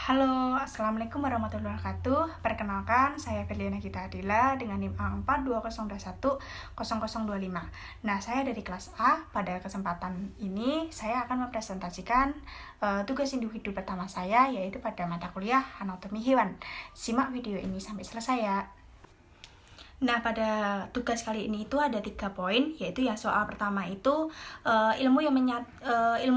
Halo, Assalamualaikum warahmatullahi wabarakatuh. Perkenalkan, saya Firliana Gita Adila dengan NIM A42010025. Nah, saya dari kelas A. Pada kesempatan ini, saya akan mempresentasikan tugas individu pertama saya, yaitu pada mata kuliah Anatomi Hewan. Simak video ini sampai selesai ya. Nah, pada tugas kali ini itu ada 3 poin, yaitu yang soal pertama itu ilmu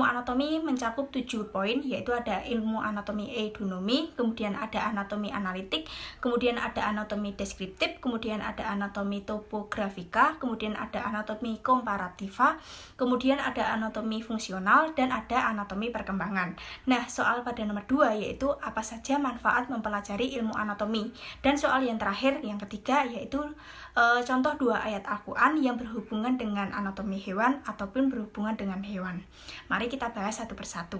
anatomi mencakup 7 poin, yaitu ada ilmu anatomi eudonomi, kemudian ada anatomi analitik, kemudian ada anatomi deskriptif, kemudian ada anatomi topografika, kemudian ada anatomi komparativa, kemudian ada anatomi fungsional, dan ada anatomi perkembangan. Nah, soal pada nomor 2 yaitu apa saja manfaat mempelajari ilmu anatomi, dan soal yang terakhir, yang ketiga, yaitu contoh 2 ayat Al-Quran yang berhubungan dengan anatomi hewan ataupun berhubungan dengan hewan. Mari kita bahas satu persatu.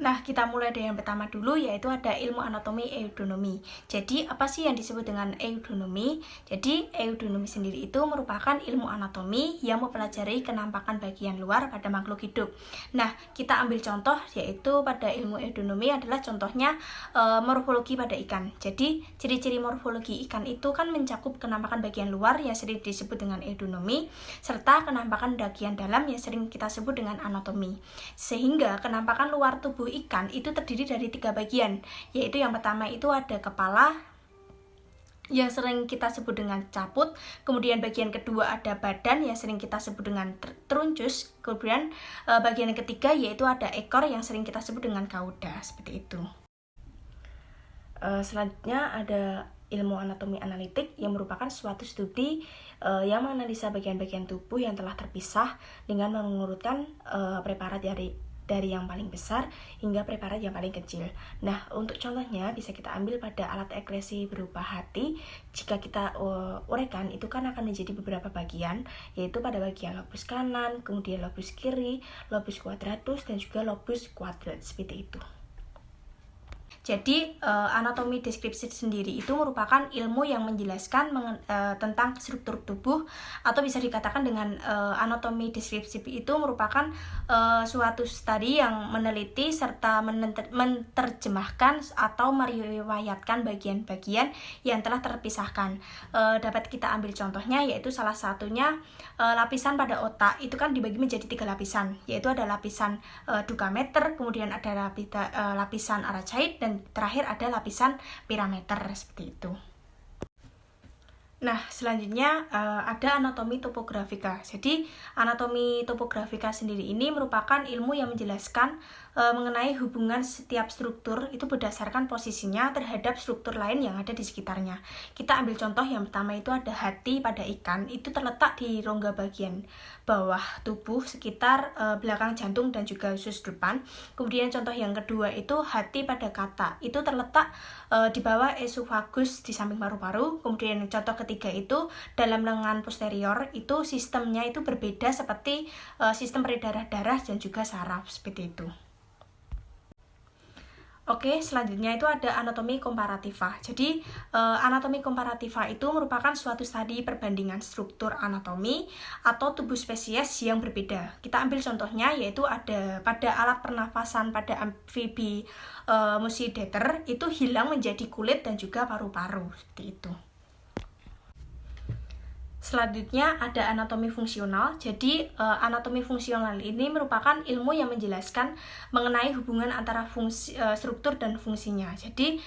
Nah, kita mulai dari yang pertama dulu, yaitu ada ilmu anatomi eudonomi. Jadi, apa sih yang disebut dengan eudonomi? Jadi, eudonomi sendiri itu merupakan ilmu anatomi yang mempelajari kenampakan bagian luar pada makhluk hidup. Nah, kita ambil contoh, yaitu pada ilmu eudonomi adalah contohnya morfologi pada ikan. Jadi, ciri-ciri morfologi ikan itu kan mencakup kenampakan bagian luar yang sering disebut dengan eudonomi, serta kenampakan bagian dalam yang sering kita sebut dengan anatomi. Sehingga kenampakan luar tubuh ikan itu terdiri dari 3 bagian, yaitu yang pertama itu ada kepala yang sering kita sebut dengan caput, kemudian bagian kedua ada badan yang sering kita sebut dengan truncus, kemudian bagian yang ketiga yaitu ada ekor yang sering kita sebut dengan cauda, seperti itu. Selanjutnya ada ilmu anatomi analitik yang merupakan suatu studi yang menganalisa bagian-bagian tubuh yang telah terpisah dengan mengurutkan preparat dari yang paling besar hingga preparat yang paling kecil. Nah, untuk contohnya bisa kita ambil pada alat ekskresi berupa hati. Jika kita uraikan, itu kan akan menjadi beberapa bagian, yaitu pada bagian lobus kanan, kemudian lobus kiri, lobus quadratus, dan juga lobus quadrat, seperti itu. Jadi, anatomi deskripsi sendiri itu merupakan ilmu yang menjelaskan tentang struktur tubuh, atau bisa dikatakan dengan anatomi deskripsi itu merupakan suatu studi yang meneliti serta menerjemahkan atau meriwayatkan bagian-bagian yang telah terpisahkan. Dapat kita ambil contohnya, yaitu salah satunya lapisan pada otak itu kan dibagi menjadi 3 lapisan, yaitu ada lapisan dugameter, kemudian ada lapisan arachaid, dan terakhir ada lapisan pirameter, seperti itu. Nah, selanjutnya ada anatomi topografika. Jadi, anatomi topografika sendiri ini merupakan ilmu yang menjelaskan mengenai hubungan setiap struktur itu berdasarkan posisinya terhadap struktur lain yang ada di sekitarnya. Kita ambil contoh yang pertama itu ada hati pada ikan, itu terletak di rongga bagian bawah tubuh sekitar belakang jantung dan juga usus depan. Kemudian contoh yang kedua itu hati pada kata, itu terletak di bawah esofagus di samping paru-paru. Kemudian contoh ketiga itu dalam lengan posterior, itu sistemnya itu berbeda seperti sistem peredaran darah dan juga saraf, seperti itu. Oke, selanjutnya itu ada anatomi komparativa. Jadi, anatomi komparativa itu merupakan suatu studi perbandingan struktur anatomi atau tubuh spesies yang berbeda. Kita ambil contohnya, yaitu ada pada alat pernafasan pada amfibi Musidater, itu hilang menjadi kulit dan juga paru-paru, seperti itu. Selanjutnya ada anatomi fungsional. Jadi, anatomi fungsional ini merupakan ilmu yang menjelaskan mengenai hubungan antara struktur dan fungsinya. Jadi,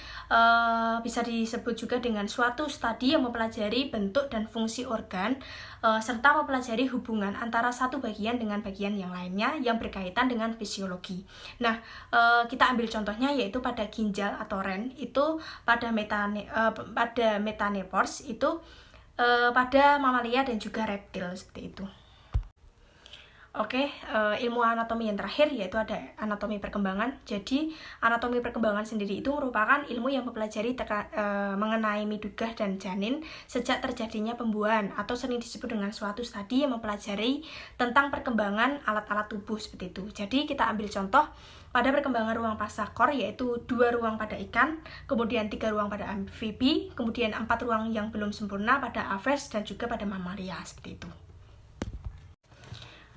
bisa disebut juga dengan suatu studi yang mempelajari bentuk dan fungsi organ, serta mempelajari hubungan antara satu bagian dengan bagian yang lainnya yang berkaitan dengan fisiologi. Nah, kita ambil contohnya yaitu pada ginjal atau ren, itu pada metanepores, itu pada mamalia dan juga reptil, seperti itu. Oke, ilmu anatomi yang terakhir yaitu ada anatomi perkembangan. Jadi, anatomi perkembangan sendiri itu merupakan ilmu yang mempelajari mengenai midugah dan janin sejak terjadinya pembuahan, atau sering disebut dengan suatu studi yang mempelajari tentang perkembangan alat-alat tubuh, seperti itu. Jadi, kita ambil contoh pada perkembangan ruang pasakor, yaitu 2 ruang pada ikan, kemudian 3 ruang pada amfibi, kemudian 4 ruang yang belum sempurna pada aves dan juga pada mamalia, seperti itu.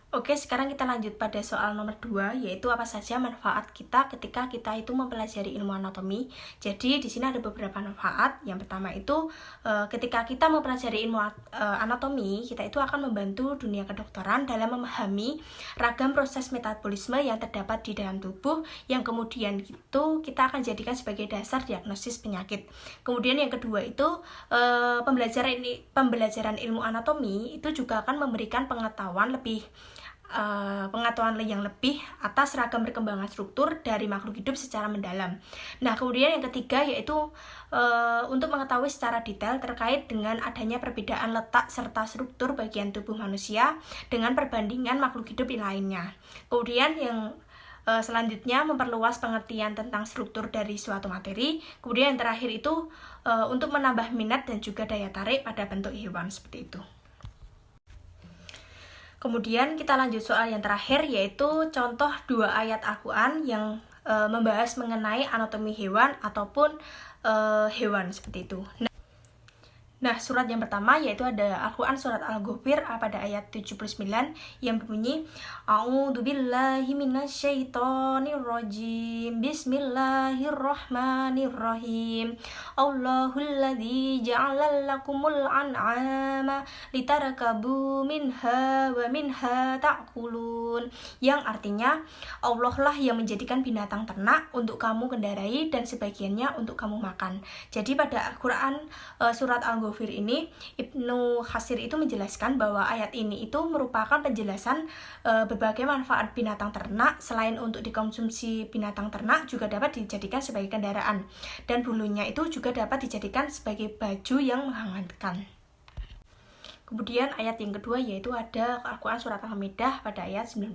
Oke, sekarang kita lanjut pada soal nomor 2, yaitu apa saja manfaat kita ketika kita itu mempelajari ilmu anatomi. Jadi di sini ada beberapa manfaat. Yang pertama itu ketika kita mempelajari ilmu anatomi, kita itu akan membantu dunia kedokteran dalam memahami ragam proses metabolisme yang terdapat di dalam tubuh, yang kemudian itu kita akan jadikan sebagai dasar diagnosis penyakit. Kemudian yang kedua itu pembelajaran ilmu anatomi itu juga akan memberikan pengetahuan yang lebih atas ragam perkembangan struktur dari makhluk hidup secara mendalam. Nah, kemudian yang ketiga yaitu untuk mengetahui secara detail terkait dengan adanya perbedaan letak serta struktur bagian tubuh manusia dengan perbandingan makhluk hidup lainnya. Kemudian yang selanjutnya memperluas pengertian tentang struktur dari suatu materi. Kemudian yang terakhir itu untuk menambah minat dan juga daya tarik pada bentuk hewan seperti itu. Kemudian kita lanjut soal yang terakhir, yaitu contoh 2 ayat Al-Quran yang membahas mengenai anatomi hewan ataupun hewan seperti itu. Nah, surat yang pertama yaitu ada Al-Quran surat Al-Ghafir pada ayat 79 yang berbunyi A'udzubillahi minasyaitonirrajim Bismillahirrahmanirrahim Allahul ladzi ja'ala lakumul an'ama litarkabu minha wa minha ta'kulun, yang artinya Allah lah yang menjadikan binatang ternak untuk kamu kendarai dan sebagiannya untuk kamu makan. Jadi pada Al-Quran surat Al-Ghafir ini Ibnu Katsir itu menjelaskan bahwa ayat ini itu merupakan penjelasan berbagai manfaat binatang ternak. Selain untuk dikonsumsi binatang ternak, juga dapat dijadikan sebagai kendaraan, dan bulunya itu juga dapat dijadikan sebagai baju yang menghangatkan. Kemudian ayat yang kedua yaitu ada Al-Quran surat Al-Maidah pada ayat 95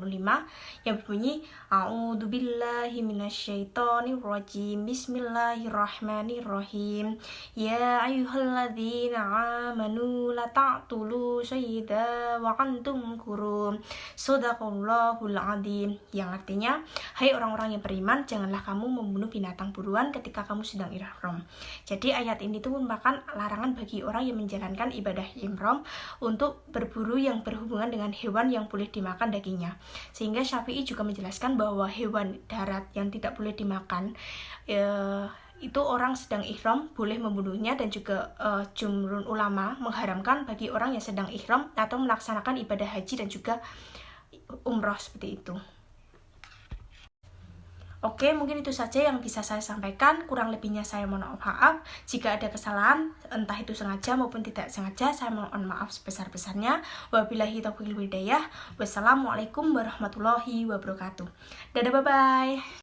yang berbunyi A'udzubillahi minasyaitonirrajim Bismillahirrahmanirrahim Ya ayyuhalladzina amanu la ta'tulu syaida wa antum kurum Shadaqallahul adzim, yang artinya hai orang-orang yang beriman, janganlah kamu membunuh binatang buruan ketika kamu sedang ihram. Jadi ayat ini tuh merupakan larangan bagi orang yang menjalankan ibadah ihram untuk berburu yang berhubungan dengan hewan yang boleh dimakan dagingnya. Sehingga Syafi'i juga menjelaskan bahwa hewan darat yang tidak boleh dimakan itu orang sedang ihram boleh membunuhnya, dan juga jumhur ulama mengharamkan bagi orang yang sedang ihram atau melaksanakan ibadah haji dan juga umroh seperti itu. Oke, mungkin itu saja yang bisa saya sampaikan. Kurang lebihnya saya mohon maaf. Jika ada kesalahan, entah itu sengaja maupun tidak sengaja, saya mohon maaf sebesar-besarnya. Wabillahi taufiq wal hidayah. Wassalamualaikum warahmatullahi wabarakatuh. Dadah, bye-bye.